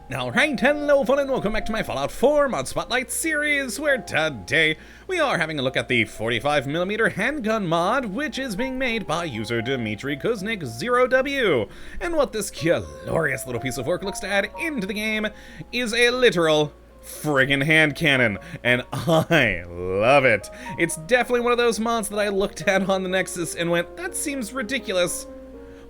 Alright, hello fun and welcome back to my Fallout 4 Mod Spotlight series, where today we are having a look at the 45mm Handgun mod, which is being made by user Dmitry Kuznik 0W. And what this glorious little piece of work looks to add into the game is a literal friggin' hand cannon, and I love it. It's definitely one of those mods that I looked at on the Nexus and went, that seems ridiculous.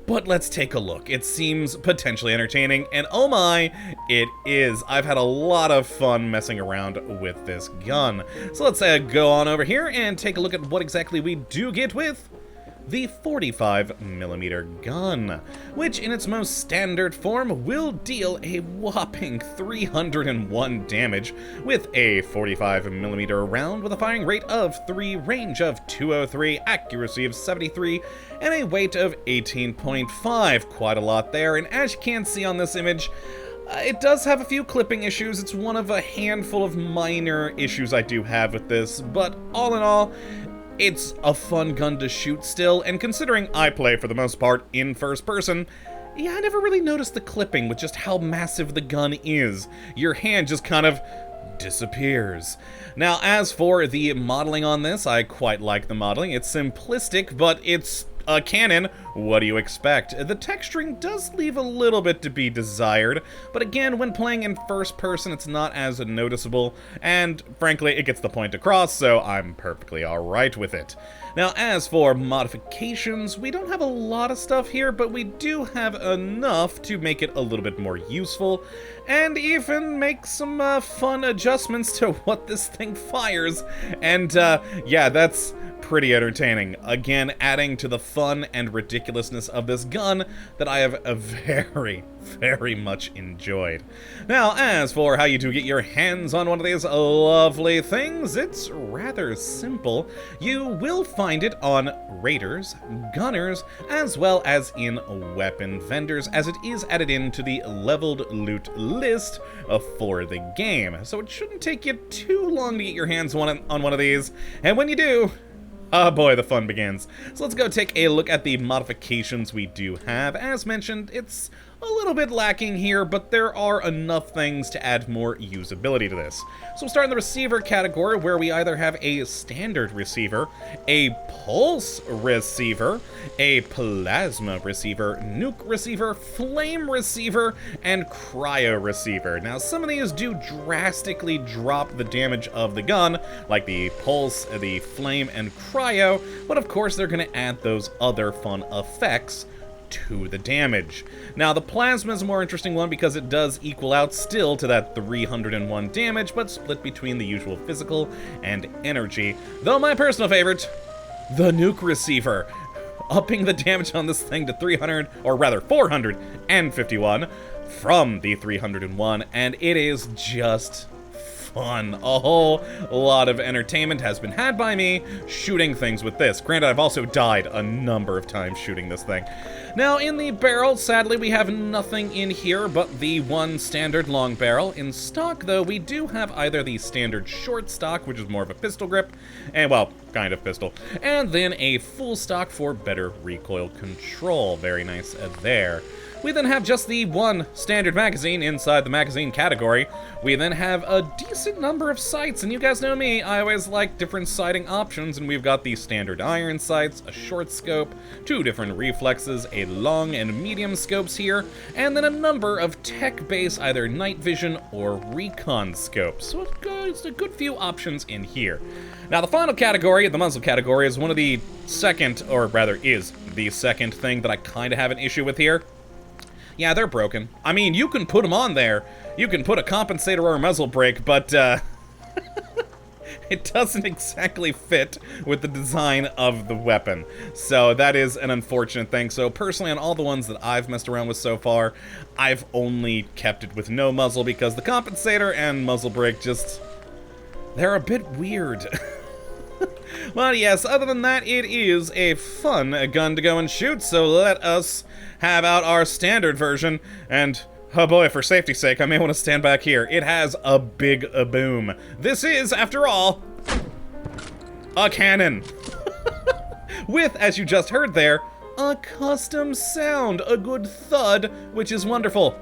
But let's take a look. It seems potentially entertaining, and oh my, it is. I've had a lot of fun messing around with this gun. So let's go on over here and take a look at what exactly we do get with the 45mm gun, which in its most standard form will deal a whopping 301 damage with a 45mm round with a firing rate of 3, range of 203, accuracy of 73, and a weight of 18.5. Quite a lot there, and as you can see on this image, it does have a few clipping issues. It's one of a handful of minor issues I do have with this, but all in all, it's a fun gun to shoot still, and considering I play for the most part in first person, yeah, I never really noticed the clipping with just how massive the gun is. Your hand just kind of disappears. Now, as for the modeling on this, I quite like the modeling. It's simplistic, but it's a cannon. What do you expect? The texturing does leave a little bit to be desired, but again, when playing in first person, it's not as noticeable, and frankly, it gets the point across, so I'm perfectly alright with it. Now, as for modifications, we don't have a lot of stuff here, but we do have enough to make it a little bit more useful, and even make some fun adjustments to what this thing fires. And yeah, that's pretty entertaining. Again, adding to the fun and ridiculousness of this gun that I have very much enjoyed. Now, as for how you do get your hands on one of these lovely things, it's rather simple. You will find it on raiders, gunners, as well as in weapon vendors, as it is added into the leveled loot list for the game. So it shouldn't take you too long to get your hands on one of these, and when you do, oh boy, the fun begins. So let's go take a look at the modifications we do have. As mentioned, it's a little bit lacking here, but there are enough things to add more usability to this. So we'll start in the receiver category, where we either have a standard receiver, a pulse receiver, a plasma receiver, nuke receiver, flame receiver, and cryo receiver. Now, some of these do drastically drop the damage of the gun, like the pulse, the flame, and cryo, but of course they're going to add those other fun effects to the damage. Now, the plasma is a more interesting one because it does equal out still to that 301 damage, but split between the usual physical and energy. Though my personal favorite, the nuke receiver, upping the damage on this thing to 300, or rather 451 from the 301, and it is just fun. A whole lot of entertainment has been had by me shooting things with this. Granted, I've also died a number of times shooting this thing. Now, in the barrel, sadly, we have nothing in here but the one standard long barrel. In stock, though, we do have either the standard short stock, which is more of a pistol grip, and, well, kind of pistol, and then a full stock for better recoil control. Very nice there. We then have just the one standard magazine inside the magazine category. We then have a decent number of sights, and you guys know me, I always like different sighting options, and we've got the standard iron sights, a short scope, 2 different reflexes, a long and medium scopes here, and then a number of tech-based either night vision or recon scopes. So it's a good few options in here. Now, the final category, the muzzle category, is one of the second, or rather is the second thing that I kind of have an issue with here. Yeah, they're broken. I mean, you can put them on there. You can put a compensator or a muzzle brake, but it doesn't exactly fit with the design of the weapon. So that is an unfortunate thing. So personally, on all the ones that I've messed around with so far, I've only kept it with no muzzle because the compensator and muzzle brake just, they're a bit weird. Well, yes, other than that, it is a fun gun to go and shoot, so let us have out our standard version, and oh boy, for safety's sake, I may want to stand back here. It has a big boom. This is, after all, a cannon. With, as you just heard there, a custom sound, a good thud, which is wonderful.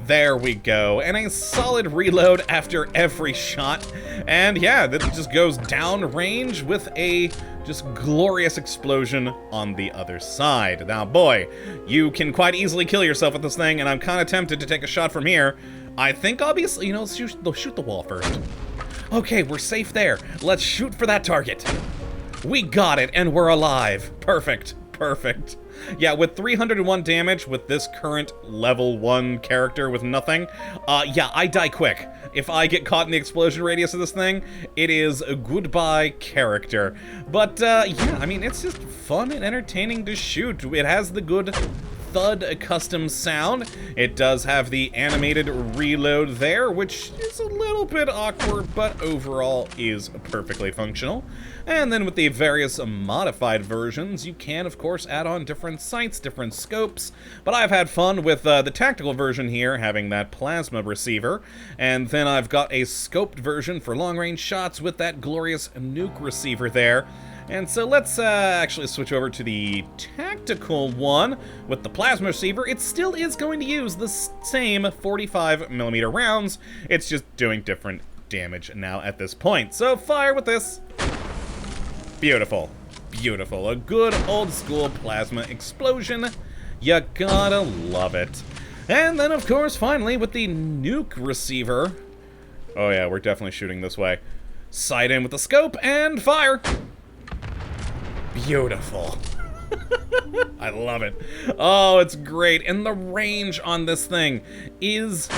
There we go, and a solid reload after every shot. And yeah, that just goes down range with a just glorious explosion on the other side. Now, boy, you can quite easily kill yourself with this thing, and I'm kind of tempted to take a shot from here. I think, obviously, you know, let's shoot the wall first. Okay, we're safe there. Let's shoot for that target. We got it, and we're alive. Perfect. Perfect. Yeah, with 301 damage with this current level 1 character with nothing, yeah, I die quick. If I get caught in the explosion radius of this thing, it is a goodbye character. But, yeah, I mean, it's just fun and entertaining to shoot. It has the good thud custom sound. It does have the animated reload there, which is a little bit awkward, but overall is perfectly functional. And then with the various modified versions, you can, of course, add on different sights, different scopes, but I've had fun with the tactical version here, having that plasma receiver, and then I've got a scoped version for long-range shots with that glorious nuke receiver there. And so let's actually switch over to the tactical one with the plasma receiver. It still is going to use the same 45mm rounds. It's just doing different damage now at this point. So fire with this. Beautiful. Beautiful. A good old school plasma explosion. You gotta love it. And then, of course, finally with the nuke receiver. Oh yeah, we're definitely shooting this way. Sight in with the scope and fire. Beautiful. I love it. Oh, it's great. And the range on this thing is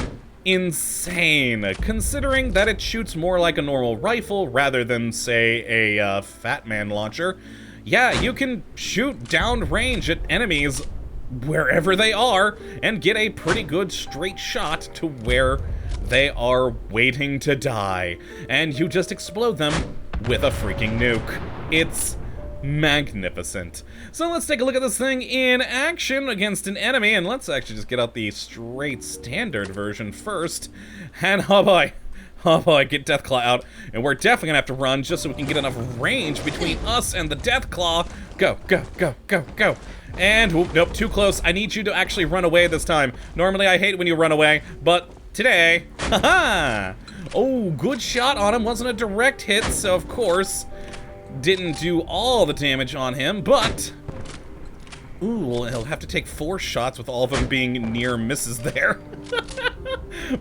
insane, considering that it shoots more like a normal rifle rather than, say, a Fat Man launcher. Yeah, you can shoot down range at enemies wherever they are and get a pretty good straight shot to where they are waiting to die. And you just explode them with a freaking nuke. It's magnificent. So let's take a look at this thing in action against an enemy, and let's actually just get out the straight standard version first. And oh boy, get Deathclaw out, and we're definitely gonna have to run just so we can get enough range between us and the Deathclaw. Go, go, go, go, go. And, whoop, nope, too close. I need you to actually run away this time. Normally I hate when you run away, but today, haha! Oh, good shot on him. Wasn't a direct hit, so of course didn't do all the damage on him, but ooh, well, he'll have to take 4 shots with all of them being near misses there.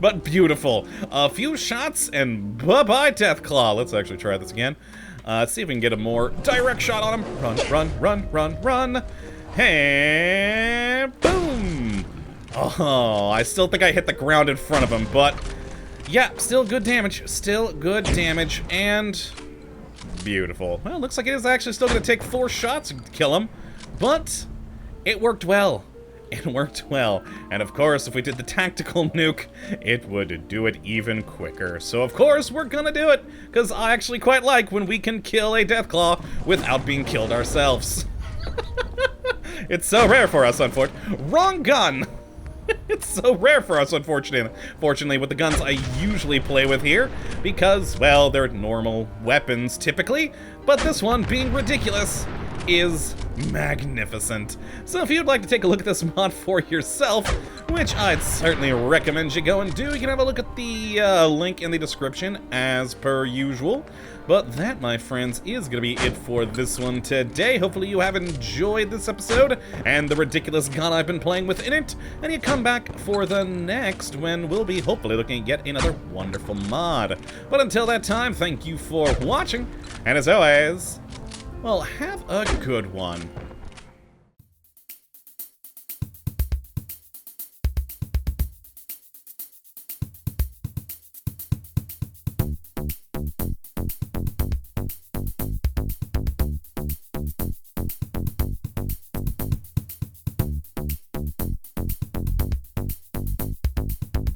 But beautiful. A few shots and bye-bye Deathclaw. Let's actually try this again. Let's see if we can get a more direct shot on him. Run, run, run, run, run. And boom. Oh, I still think I hit the ground in front of him, but yeah, still good damage. Still good damage, and beautiful. Well, looks like it is actually still going to take 4 shots to kill him, but it worked well. It worked well. And of course, if we did the tactical nuke, it would do it even quicker. So of course, we're going to do it, because I actually quite like when we can kill a Deathclaw without being killed ourselves. It's so rare for us, unfortunately. Wrong gun! It's so rare for us, unfortunately, with the guns I usually play with here, because, well, they're normal weapons, typically, but this one, being ridiculous, is magnificent. So if you'd like to take a look at this mod for yourself, which I'd certainly recommend you go and do, you can have a look at the link in the description, as per usual. But that, my friends, is going to be it for this one today. Hopefully you have enjoyed this episode and the ridiculous gun I've been playing with in it, and you come back for the next, when we'll be hopefully looking at yet another wonderful mod. But until that time, thank you for watching, and as always, well, have a good one.